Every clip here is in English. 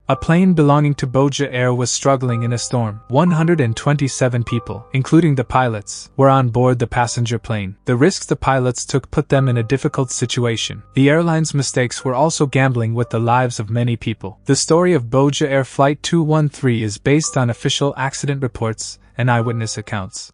A plane belonging to Bhoja Air was struggling in a storm. 127 people, including the pilots, were on board the passenger plane. The risks the pilots took put them in a difficult situation. The airline's mistakes were also gambling with the lives of many people. The story of Bhoja Air Flight 213 is based on official accident reports and eyewitness accounts.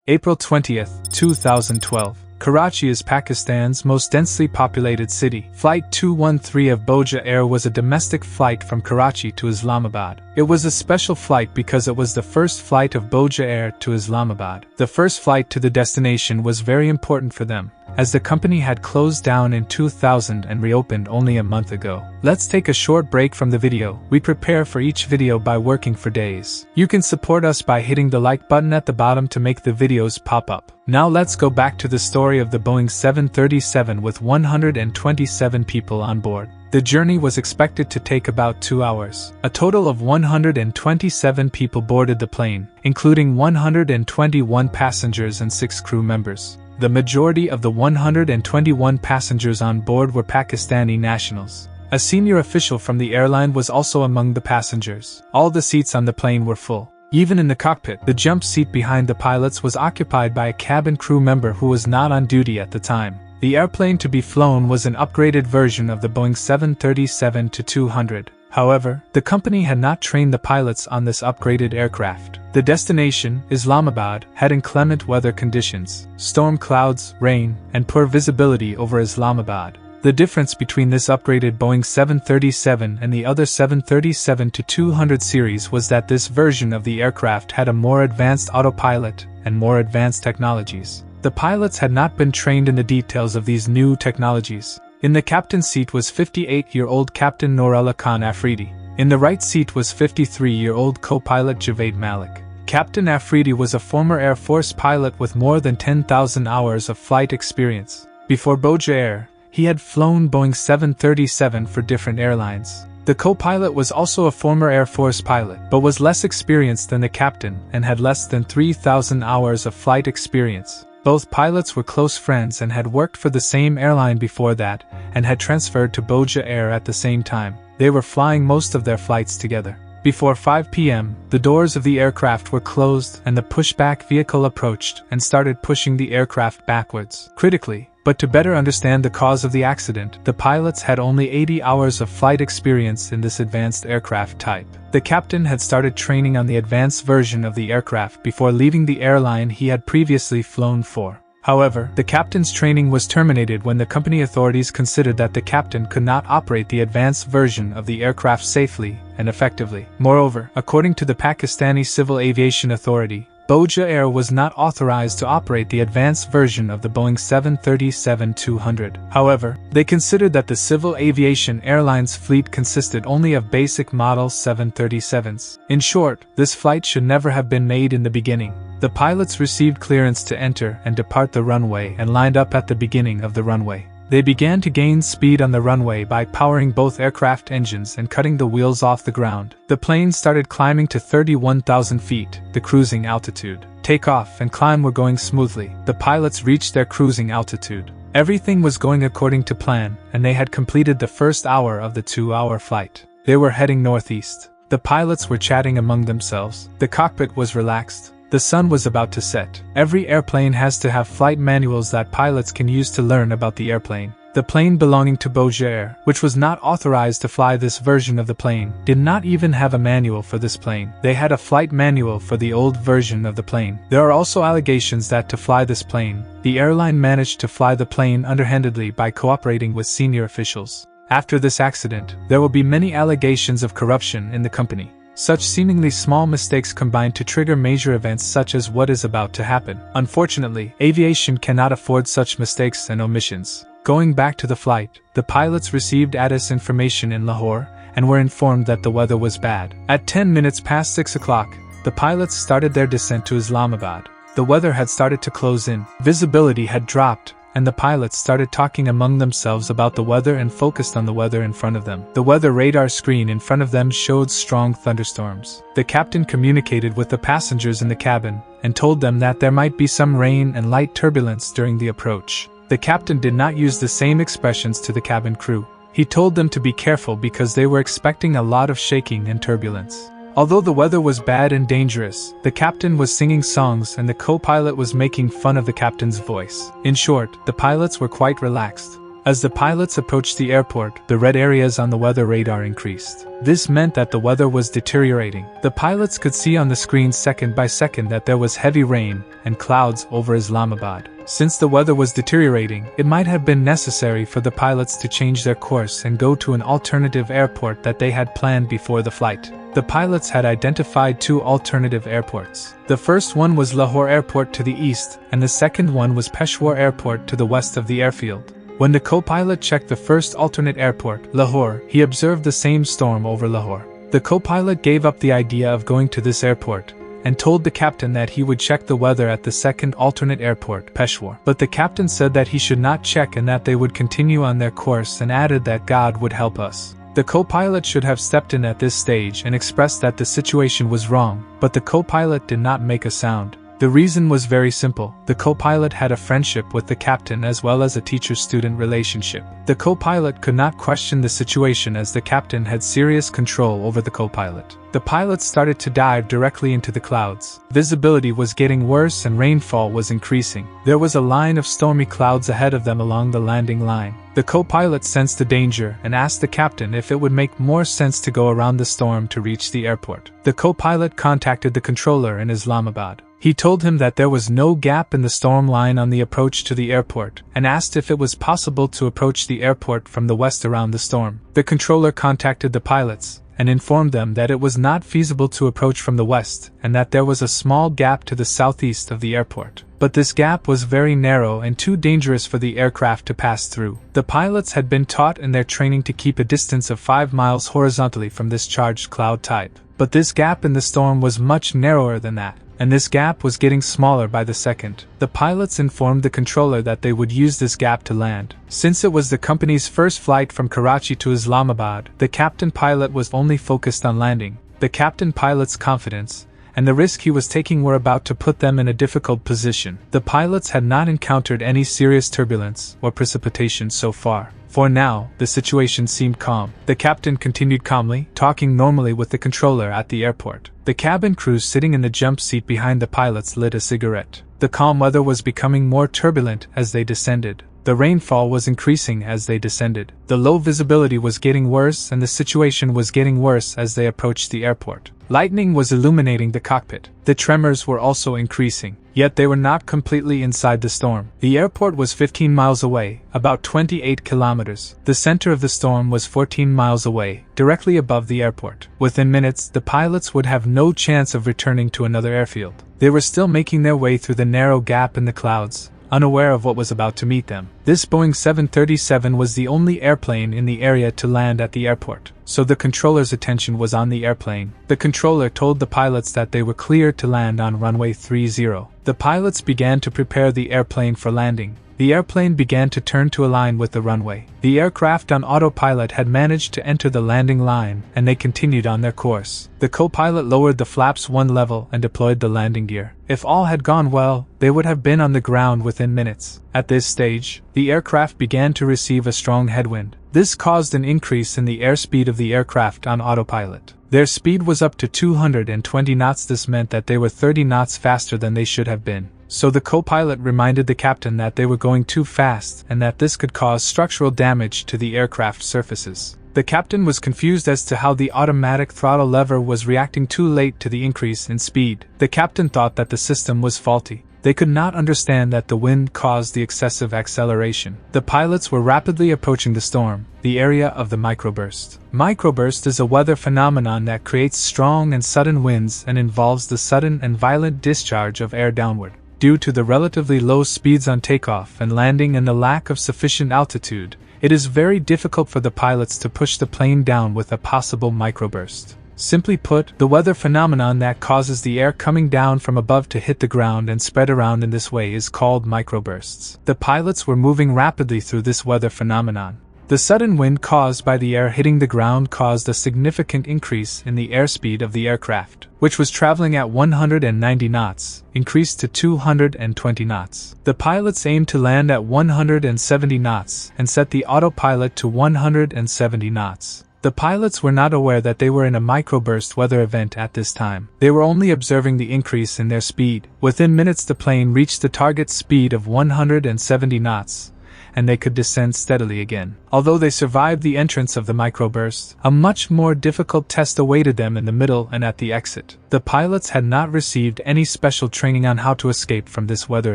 April 20, 2012. Karachi is Pakistan's most densely populated city. Flight 213 of Bhoja Air was a domestic flight from Karachi to Islamabad. It was a special flight because it was the first flight of Bhoja Air to Islamabad. The first flight to the destination was very important for them, as the company had closed down in 2000 and reopened only a month ago. Let's take a short break from the video. We prepare for each video by working for days. You can support us by hitting the like button at the bottom to make the videos pop up. Now let's go back to the story of the Boeing 737 with 127 people on board. The journey was expected to take about 2 hours. A total of 127 people boarded the plane, including 121 passengers and 6 crew members. The majority of the 121 passengers on board were Pakistani nationals. A senior official from the airline was also among the passengers. All the seats on the plane were full. Even in the cockpit, the jump seat behind the pilots was occupied by a cabin crew member who was not on duty at the time. The airplane to be flown was an upgraded version of the Boeing 737-200. However, the company had not trained the pilots on this upgraded aircraft. The destination, Islamabad, had inclement weather conditions, storm clouds, rain, and poor visibility over Islamabad. The difference between this upgraded Boeing 737 and the other 737-200 series was that this version of the aircraft had a more advanced autopilot and more advanced technologies. The pilots had not been trained in the details of these new technologies. In the captain's seat was 58-year-old Captain Nourullah Khan Afridi. In the right seat was 53-year-old co-pilot Javed Malik. Captain Afridi was a former Air Force pilot with more than 10,000 hours of flight experience. Before Bhoja Air, he had flown Boeing 737 for different airlines. The co-pilot was also a former Air Force pilot, but was less experienced than the captain and had less than 3,000 hours of flight experience. Both pilots were close friends and had worked for the same airline before that, and had transferred to Bhoja Air at the same time. They were flying most of their flights together. Before 5 p.m., the doors of the aircraft were closed and the pushback vehicle approached and started pushing the aircraft backwards. Critically, but to better understand the cause of the accident, the pilots had only 80 hours of flight experience in this advanced aircraft type. The captain had started training on the advanced version of the aircraft before leaving the airline he had previously flown for. However, the captain's training was terminated when the company authorities considered that the captain could not operate the advanced version of the aircraft safely and effectively. Moreover, according to the Pakistani Civil Aviation Authority, Bhoja Air was not authorized to operate the advanced version of the Boeing 737-200. However, they considered that the Civil Aviation Airlines fleet consisted only of basic model 737s. In short, this flight should never have been made in the beginning. The pilots received clearance to enter and depart the runway and lined up at the beginning of the runway. They began to gain speed on the runway by powering both aircraft engines and cutting the wheels off the ground. The plane started climbing to 31,000 feet, the cruising altitude. Takeoff and climb were going smoothly. The pilots reached their cruising altitude. Everything was going according to plan, and they had completed the first hour of the 2-hour flight. They were heading northeast. The pilots were chatting among themselves. The cockpit was relaxed. The sun was about to set. Every airplane has to have flight manuals that pilots can use to learn about the airplane. The plane belonging to Bhoja Air, which was not authorized to fly this version of the plane, did not even have a manual for this plane. They had a flight manual for the old version of the plane. There are also allegations that to fly this plane, the airline managed to fly the plane underhandedly by cooperating with senior officials. After this accident, there will be many allegations of corruption in the company. Such seemingly small mistakes combine to trigger major events such as what is about to happen. Unfortunately, aviation cannot afford such mistakes and omissions. Going back to the flight, the pilots received ATIS information in Lahore and were informed that the weather was bad. At 10 minutes past 6 o'clock, the pilots started their descent to Islamabad. The weather had started to close in, visibility had dropped, and the pilots started talking among themselves about the weather and focused on the weather in front of them. The weather radar screen in front of them showed strong thunderstorms. The captain communicated with the passengers in the cabin and told them that there might be some rain and light turbulence during the approach. The captain did not use the same expressions to the cabin crew. He told them to be careful because they were expecting a lot of shaking and turbulence. Although the weather was bad and dangerous, the captain was singing songs and the co-pilot was making fun of the captain's voice. In short, the pilots were quite relaxed. As the pilots approached the airport, the red areas on the weather radar increased. This meant that the weather was deteriorating. The pilots could see on the screen second by second that there was heavy rain and clouds over Islamabad. Since the weather was deteriorating, it might have been necessary for the pilots to change their course and go to an alternative airport that they had planned before the flight. The pilots had identified 2 alternative airports. The first one was Lahore Airport to the east, and the second one was Peshawar Airport to the west of the airfield. When the co-pilot checked the first alternate airport, Lahore, he observed the same storm over Lahore. The co-pilot gave up the idea of going to this airport and told the captain that he would check the weather at the second alternate airport, Peshawar. But the captain said that he should not check and that they would continue on their course and added that God would help us. The co-pilot should have stepped in at this stage and expressed that the situation was wrong, but the co-pilot did not make a sound. The reason was very simple. The co-pilot had a friendship with the captain as well as a teacher-student relationship. The co-pilot could not question the situation as the captain had serious control over the co-pilot. The pilots started to dive directly into the clouds. Visibility was getting worse and rainfall was increasing. There was a line of stormy clouds ahead of them along the landing line. The co-pilot sensed the danger and asked the captain if it would make more sense to go around the storm to reach the airport. The co-pilot contacted the controller in Islamabad. He told him that there was no gap in the storm line on the approach to the airport and asked if it was possible to approach the airport from the west around the storm. The controller contacted the pilots and informed them that it was not feasible to approach from the west and that there was a small gap to the southeast of the airport. But this gap was very narrow and too dangerous for the aircraft to pass through. The pilots had been taught in their training to keep a distance of 5 miles horizontally from this charged cloud type. But this gap in the storm was much narrower than that, and this gap was getting smaller by the second. The pilots informed the controller that they would use this gap to land. Since it was the company's first flight from Karachi to Islamabad, the captain pilot was only focused on landing. The captain pilot's confidence and the risk he was taking were about to put them in a difficult position. The pilots had not encountered any serious turbulence or precipitation so far. For now, the situation seemed calm. The captain continued calmly, talking normally with the controller at the airport. The cabin crew sitting in the jump seat behind the pilots lit a cigarette. The calm weather was becoming more turbulent as they descended. The rainfall was increasing as they descended. The low visibility was getting worse and the situation was getting worse as they approached the airport. Lightning was illuminating the cockpit. The tremors were also increasing, yet they were not completely inside the storm. The airport was 15 miles away, about 28 kilometers. The center of the storm was 14 miles away, directly above the airport. Within minutes, the pilots would have no chance of returning to another airfield. They were still making their way through the narrow gap in the clouds, unaware of what was about to meet them. This Boeing 737 was the only airplane in the area to land at the airport, so the controller's attention was on the airplane. The controller told the pilots that they were clear to land on runway 30. The pilots began to prepare the airplane for landing. The airplane began to turn to align with the runway. The aircraft on autopilot had managed to enter the landing line, and they continued on their course. The co-pilot lowered the flaps one level and deployed the landing gear. If all had gone well, they would have been on the ground within minutes. At this stage, the aircraft began to receive a strong headwind. This caused an increase in the airspeed of the aircraft on autopilot. Their speed was up to 220 knots. This meant that they were 30 knots faster than they should have been. So the co-pilot reminded the captain that they were going too fast and that this could cause structural damage to the aircraft surfaces. The captain was confused as to how the automatic throttle lever was reacting too late to the increase in speed. The captain thought that the system was faulty. They could not understand that the wind caused the excessive acceleration. The pilots were rapidly approaching the storm, the area of the microburst. Microburst is a weather phenomenon that creates strong and sudden winds and involves the sudden and violent discharge of air downward. Due to the relatively low speeds on takeoff and landing and the lack of sufficient altitude, it is very difficult for the pilots to push the plane down with a possible microburst. Simply put, the weather phenomenon that causes the air coming down from above to hit the ground and spread around in this way is called microbursts. The pilots were moving rapidly through this weather phenomenon. The sudden wind caused by the air hitting the ground caused a significant increase in the airspeed of the aircraft, which was traveling at 190 knots, increased to 220 knots. The pilots aimed to land at 170 knots and set the autopilot to 170 knots. The pilots were not aware that they were in a microburst weather event at this time. They were only observing the increase in their speed. Within minutes the plane reached the target speed of 170 knots, and they could descend steadily again. Although they survived the entrance of the microburst, a much more difficult test awaited them in the middle and at the exit. The pilots had not received any special training on how to escape from this weather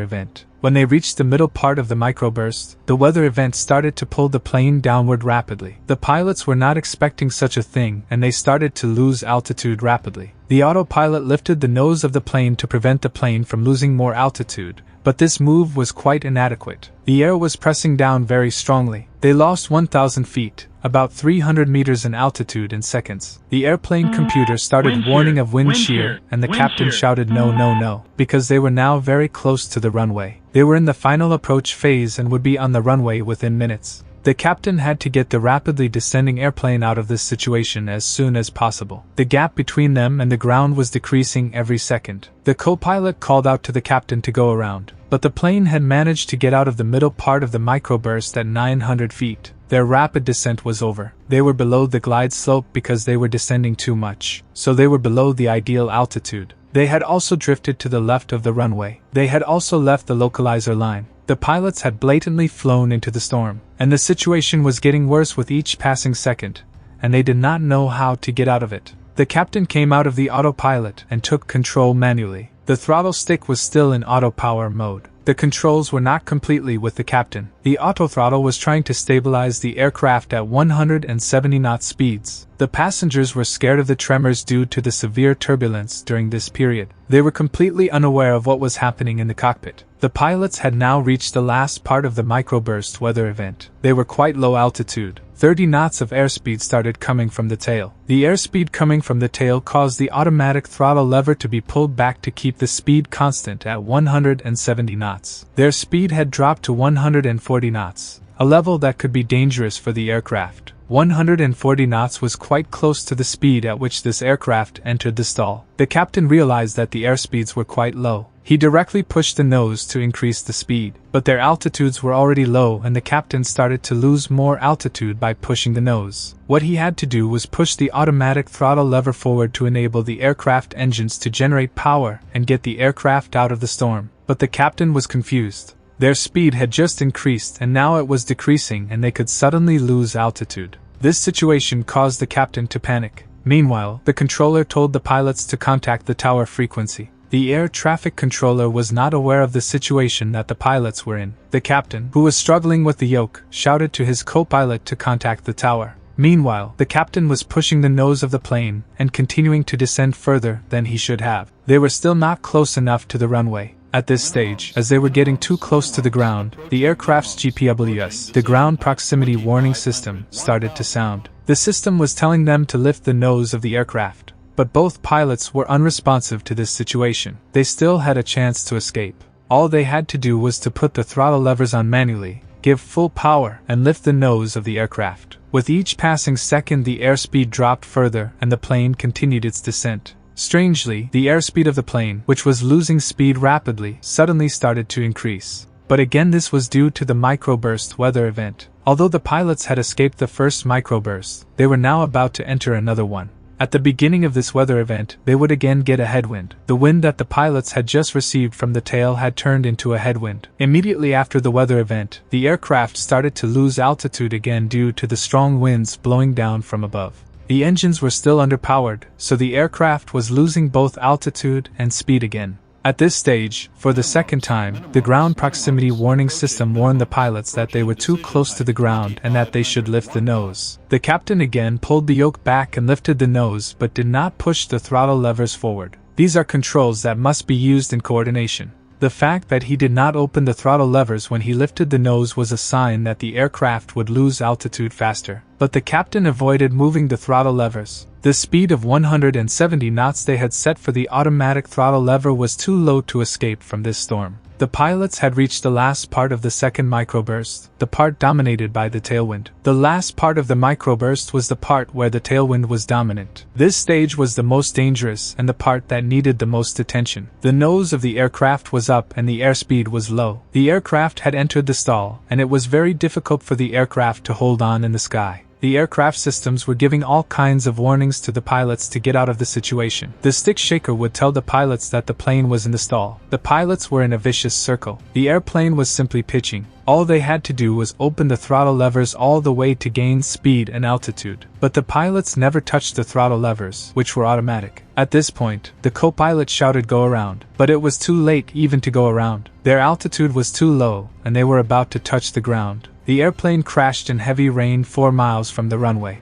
event. When they reached the middle part of the microburst, the weather event started to pull the plane downward rapidly. The pilots were not expecting such a thing, and they started to lose altitude rapidly. The autopilot lifted the nose of the plane to prevent the plane from losing more altitude, but this move was quite inadequate. The air was pressing down very strongly. They lost 1,000 feet, about 300 meters in altitude in seconds. The airplane computer started warning of wind shear, and the captain shouted no, no, no, because they were now very close to the runway. They were in the final approach phase and would be on the runway within minutes. The captain had to get the rapidly descending airplane out of this situation as soon as possible. The gap between them and the ground was decreasing every second. The co-pilot called out to the captain to go around, but the plane had managed to get out of the middle part of the microburst at 900 feet. Their rapid descent was over. They were below the glide slope because they were descending too much, so they were below the ideal altitude. They had also drifted to the left of the runway. They had also left the localizer line. The pilots had blatantly flown into the storm, and the situation was getting worse with each passing second, and they did not know how to get out of it. The captain came out of the autopilot and took control manually. The throttle stick was still in auto power mode. The controls were not completely with the captain. The autothrottle was trying to stabilize the aircraft at 170 knot speeds. The passengers were scared of the tremors due to the severe turbulence during this period. They were completely unaware of what was happening in the cockpit. The pilots had now reached the last part of the microburst weather event. They were quite low altitude. 30 knots of airspeed started coming from the tail. The airspeed coming from the tail caused the automatic throttle lever to be pulled back to keep the speed constant at 170 knots. Their speed had dropped to 140 knots, a level that could be dangerous for the aircraft. 140 knots was quite close to the speed at which this aircraft entered the stall. The captain realized that the airspeeds were quite low. He directly pushed the nose to increase the speed, but their altitudes were already low and the captain started to lose more altitude by pushing the nose. What he had to do was push the automatic throttle lever forward to enable the aircraft engines to generate power and get the aircraft out of the storm. But the captain was confused. Their speed had just increased and now it was decreasing and they could suddenly lose altitude. This situation caused the captain to panic. Meanwhile, the controller told the pilots to contact the tower frequency. The air traffic controller was not aware of the situation that the pilots were in. The captain, who was struggling with the yoke, shouted to his co-pilot to contact the tower. Meanwhile, the captain was pushing the nose of the plane and continuing to descend further than he should have. They were still not close enough to the runway. At this stage, as they were getting too close to the ground, the aircraft's GPWS, the ground proximity warning system, started to sound. The system was telling them to lift the nose of the aircraft, but both pilots were unresponsive to this situation. They still had a chance to escape. All they had to do was to put the throttle levers on manually, give full power, and lift the nose of the aircraft. With each passing second, the airspeed dropped further and the plane continued its descent. Strangely, the airspeed of the plane, which was losing speed rapidly, suddenly started to increase. But again, this was due to the microburst weather event. Although the pilots had escaped the first microburst, they were now about to enter another one. At the beginning of this weather event, they would again get a headwind. The wind that the pilots had just received from the tail had turned into a headwind. Immediately after the weather event, the aircraft started to lose altitude again due to the strong winds blowing down from above. The engines were still underpowered, so the aircraft was losing both altitude and speed again. At this stage, for the second time, the ground proximity warning system warned the pilots that they were too close to the ground and that they should lift the nose. The captain again pulled the yoke back and lifted the nose but did not push the throttle levers forward. These are controls that must be used in coordination. The fact that he did not open the throttle levers when he lifted the nose was a sign that the aircraft would lose altitude faster. But the captain avoided moving the throttle levers. The speed of 170 knots they had set for the automatic throttle lever was too low to escape from this storm. The pilots had reached the last part of the second microburst, the part dominated by the tailwind. The last part of the microburst was the part where the tailwind was dominant. This stage was the most dangerous and the part that needed the most attention. The nose of the aircraft was up and the airspeed was low. The aircraft had entered the stall, and it was very difficult for the aircraft to hold on in the sky. The aircraft systems were giving all kinds of warnings to the pilots to get out of the situation. The stick shaker would tell the pilots that the plane was in the stall. The pilots were in a vicious circle. The airplane was simply pitching. All they had to do was open the throttle levers all the way to gain speed and altitude. But the pilots never touched the throttle levers, which were automatic. At this point, the co-pilot shouted "Go around," but it was too late even to go around. Their altitude was too low, and they were about to touch the ground. The airplane crashed in heavy rain 4 miles from the runway.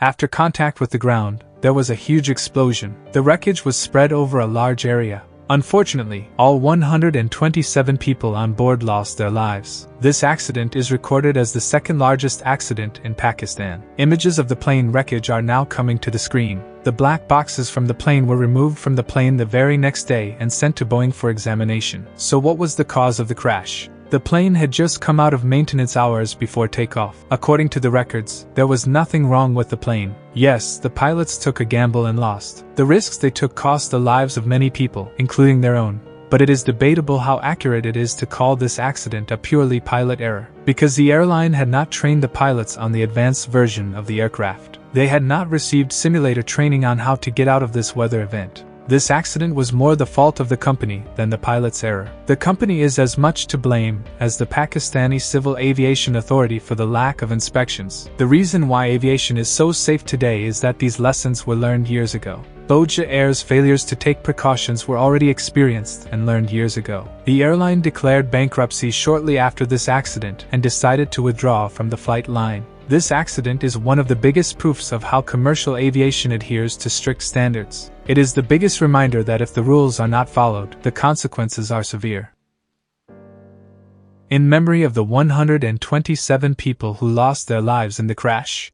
After contact with the ground, there was a huge explosion. The wreckage was spread over a large area. Unfortunately, all 127 people on board lost their lives. This accident is recorded as the second largest accident in Pakistan. Images of the plane wreckage are now coming to the screen. The black boxes from the plane were removed from the plane the very next day and sent to Boeing for examination. So what was the cause of the crash? The plane had just come out of maintenance hours before takeoff. According to the records, there was nothing wrong with the plane. Yes, the pilots took a gamble and lost. The risks they took cost the lives of many people, including their own. But it is debatable how accurate it is to call this accident a purely pilot error, because the airline had not trained the pilots on the advanced version of the aircraft. They had not received simulator training on how to get out of this weather event. This accident was more the fault of the company than the pilot's error. The company is as much to blame as the Pakistani Civil Aviation Authority for the lack of inspections. The reason why aviation is so safe today is that these lessons were learned years ago. Bhoja Air's failures to take precautions were already experienced and learned years ago. The airline declared bankruptcy shortly after this accident and decided to withdraw from the flight line. This accident is one of the biggest proofs of how commercial aviation adheres to strict standards. It is the biggest reminder that if the rules are not followed, the consequences are severe. In memory of the 127 people who lost their lives in the crash,